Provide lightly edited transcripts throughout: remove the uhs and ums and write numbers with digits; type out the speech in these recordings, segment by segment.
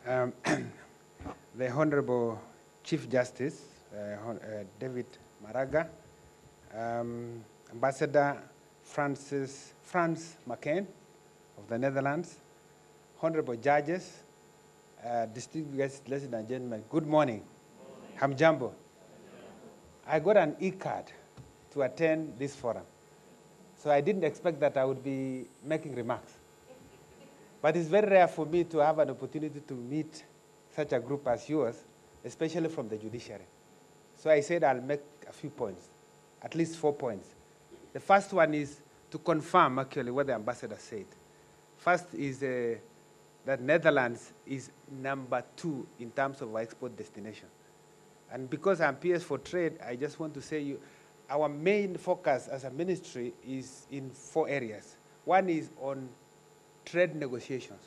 The Honorable Chief Justice, David Maraga, Ambassador Frans McCain of the Netherlands, Honorable Judges, distinguished guests, ladies and gentlemen, good morning. Hamjambo. I got an e-card to attend this forum, so I didn't expect that I would be making remarks. But it's very rare for me to have an opportunity to meet such a group as yours, especially from the judiciary. So I said I'll make a few points, at least 4 points. The first one is to confirm, actually, what the ambassador said. First is that Netherlands is #2 in terms of our export destination. And because I'm PS for Trade, I just want to say our main focus as a ministry is in 4 areas. One is on trade negotiations.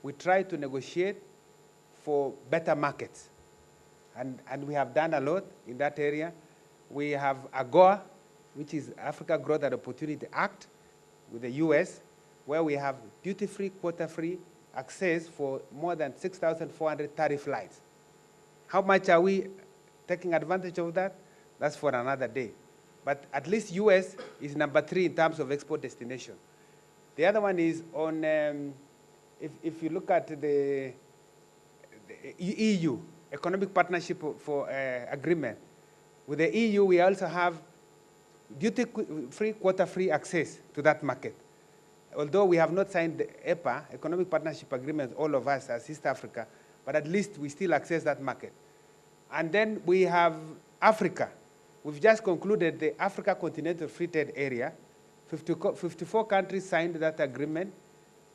We try to negotiate for better markets. And we have done a lot in that area. We have AGOA, which is Africa Growth and Opportunity Act with the US, where we have duty-free, quota-free access for more than 6,400 tariff lines. How much are we taking advantage of that? That's for another day. But at least US is #3 in terms of export destination. The other one is on, if you look at the EU, Economic Partnership for Agreement. With the EU, we also have duty-free, quota-free access to that market. Although we have not signed the EPA, Economic Partnership Agreement, all of us as East Africa, but at least we still access that market. And then we have Africa. We've just concluded the Africa Continental Free Trade Area. 54 countries signed that agreement,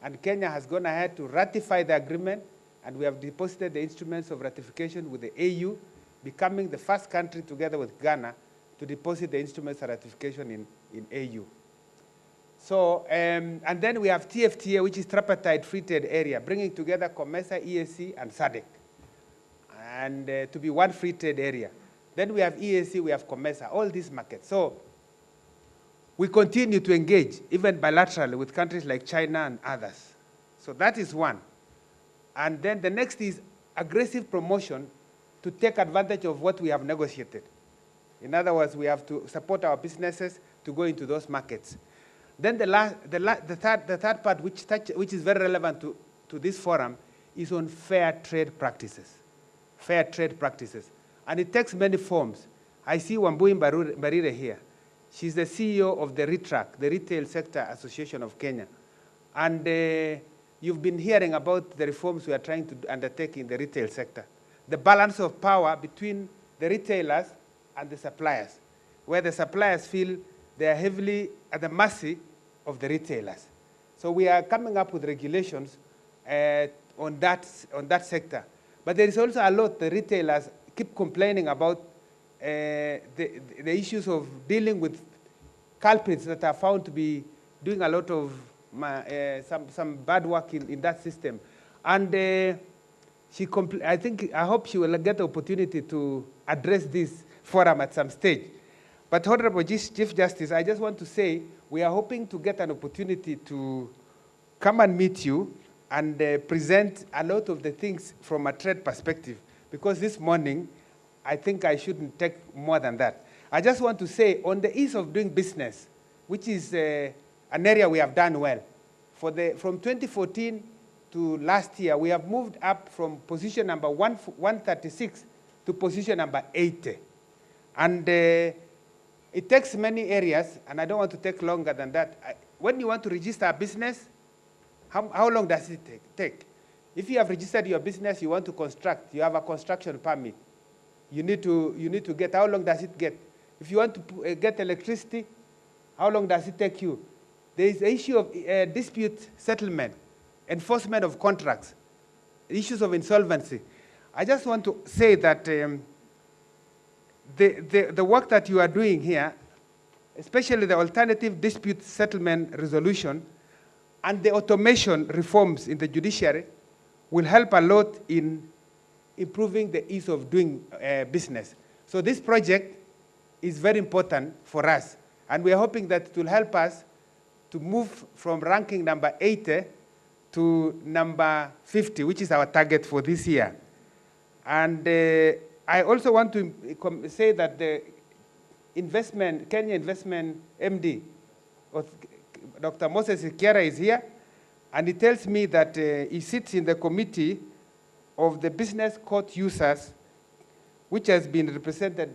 and Kenya has gone ahead to ratify the agreement, and we have deposited the instruments of ratification with the AU, becoming the first country together with Ghana to deposit the instruments of ratification in AU. So, and then we have TFTA, which is Tripartite Free Trade Area, bringing together COMESA, EAC, and SADC, and to be one free trade area. Then we have EAC, we have COMESA, all these markets. So we continue to engage, even bilaterally, with countries like China and others. So that is one. And then the next is aggressive promotion to take advantage of what we have negotiated. In other words, we have to support our businesses to go into those markets. Then the third part, which is very relevant to this forum, is on fair trade practices. Fair trade practices. And it takes many forms. I see Wambui Mbarire here. She's the CEO of the RETRAC, the Retail Sector Association of Kenya. And you've been hearing about the reforms we are trying to undertake in the retail sector. The balance of power between the retailers and the suppliers, where the suppliers feel they are heavily at the mercy of the retailers. So we are coming up with regulations on that sector. But there is also a lot the retailers keep complaining about the issues of dealing with culprits that are found to be doing a lot of some bad work in that system. And I hope she will get the opportunity to address this forum at some stage. But Honorable Chief Justice, I just want to say we are hoping to get an opportunity to come and meet you and present a lot of the things from a trade perspective, because this morning, I think I shouldn't take more than that. I just want to say, on the ease of doing business, which is an area we have done well. From 2014 to last year, we have moved up from position number 136 to position number 80. And it takes many areas, and I don't want to take longer than that. When you want to register a business, how long does it take? If you have registered your business, you want to construct, you have a construction permit. You need to get, how long does it get? If you want to get electricity, how long does it take you? There is the issue of dispute settlement, enforcement of contracts, issues of insolvency. I just want to say that the work that you are doing here, especially the alternative dispute settlement resolution and the automation reforms in the judiciary, will help a lot in improving the ease of doing business. So this project is very important for us, and we are hoping that it will help us to move from ranking number 80 to number 50, which is our target for this year. And I also want to say that the Kenya Investment MD, Dr. Moses Kiara is here, and he tells me that he sits in the committee of the business court users, which has been represented,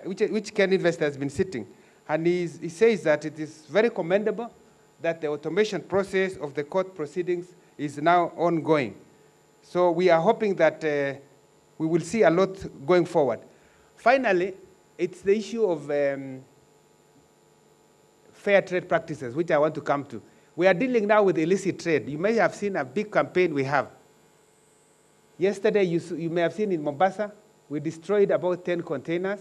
which Kenyan Investor has been sitting. And he says that it is very commendable that the automation process of the court proceedings is now ongoing. So we are hoping that we will see a lot going forward. Finally, it's the issue of fair trade practices, which I want to come to. We are dealing now with illicit trade. You may have seen a big campaign we have. Yesterday, you may have seen in Mombasa, we destroyed about 10 containers.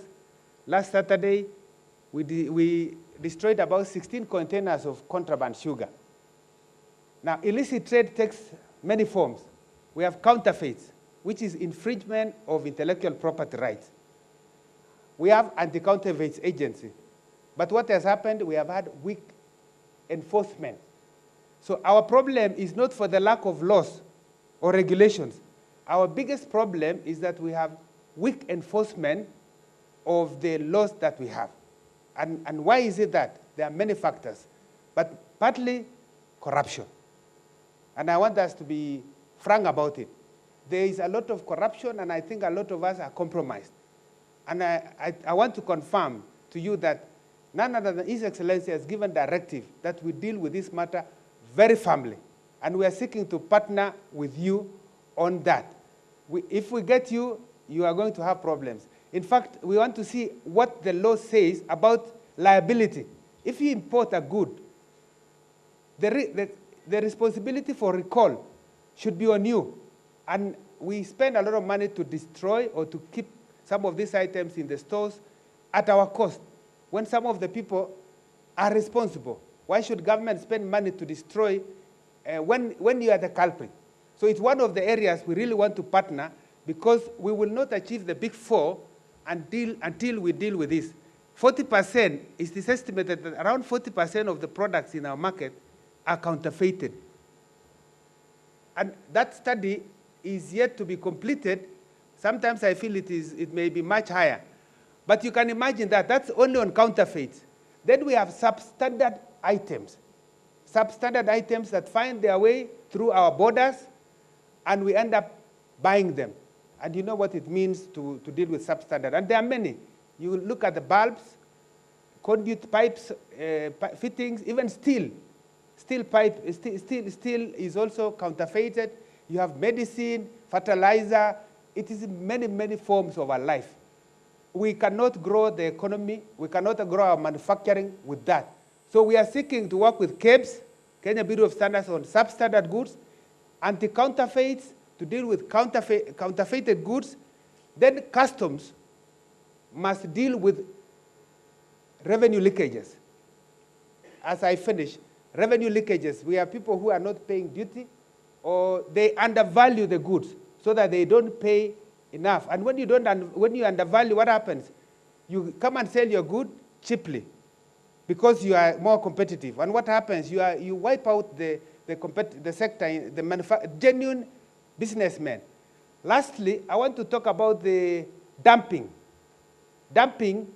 Last Saturday, we destroyed about 16 containers of contraband sugar. Now, illicit trade takes many forms. We have counterfeits, which is infringement of intellectual property rights. We have anti-counterfeits agency. But what has happened, we have had weak enforcement. So our problem is not for the lack of laws or regulations. Our biggest problem is that we have weak enforcement of the laws that we have. And why is it that? There are many factors, but partly corruption. And I want us to be frank about it. There is a lot of corruption, and I think a lot of us are compromised. And I want to confirm to you that none other than His Excellency has given directive that we deal with this matter very firmly. And we are seeking to partner with you on that. If we get you, you are going to have problems. In fact, we want to see what the law says about liability. If you import a good, the responsibility for recall should be on you. And we spend a lot of money to destroy or to keep some of these items in the stores at our cost, when some of the people are responsible. Why should government spend money to destroy when you are the culprit? So it's one of the areas we really want to partner, because we will not achieve the big four until we deal with this. 40%, it is estimated that around 40% of the products in our market are counterfeited. And that study is yet to be completed. Sometimes I feel it may be much higher. But you can imagine that that's only on counterfeits. Then we have substandard items. Substandard items that find their way through our borders, and we end up buying them. And you know what it means to deal with substandard. And there are many. You look at the bulbs, conduit pipes, fittings, even steel. Steel is also counterfeited. You have medicine, fertilizer. It is in many, many forms of our life. We cannot grow the economy. We cannot grow our manufacturing with that. So we are seeking to work with KEBS, Kenya Bureau of Standards, on substandard goods, anti-counterfeits, to deal with counterfeited goods. Then customs must deal with revenue leakages. As I finish, revenue leakages, we have people who are not paying duty, or they undervalue the goods so that they don't pay enough. And when you undervalue, what happens? You come and sell your good cheaply because you are more competitive. And what happens? You wipe out the sector, the genuine businessmen. Lastly, I want to talk about the dumping. Dumping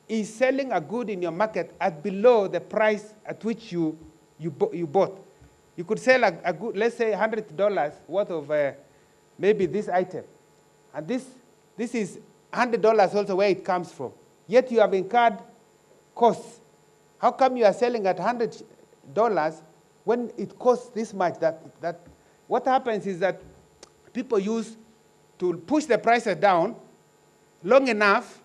is selling a good in your market at below the price at which you bought. You could sell a good, let's say $100 worth of maybe this item. And this is $100 also where it comes from. Yet you have incurred costs. How come you are selling at $100 when it costs this much? What happens is that people use to push the prices down long enough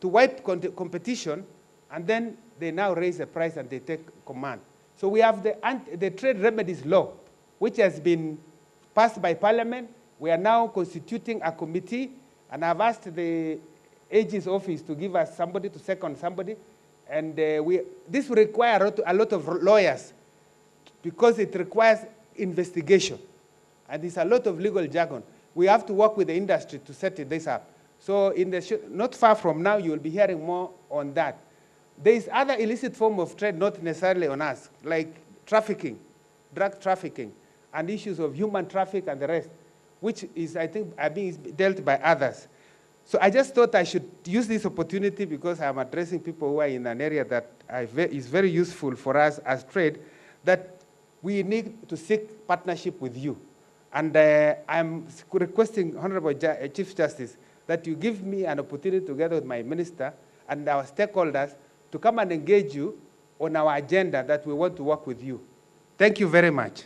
to wipe competition, and then they now raise the price and they take command. So we have the Trade Remedies Law, which has been passed by Parliament. We are now constituting a committee, and I've asked the AG's office to give us somebody to second somebody. And this will require a lot of lawyers, because it requires investigation. And there's a lot of legal jargon. We have to work with the industry to set this up. So not far from now, you will be hearing more on that. There is other illicit form of trade, not necessarily on us, like trafficking, drug trafficking. and issues of human traffic and the rest, which is, I think, are being dealt by others. So I just thought I should use this opportunity, because I'm addressing people who are in an area that is very useful for us as trade, that we need to seek partnership with you. And I'm requesting, Honorable Chief Justice, that you give me an opportunity together with my minister and our stakeholders to come and engage you on our agenda that we want to work with you. Thank you very much.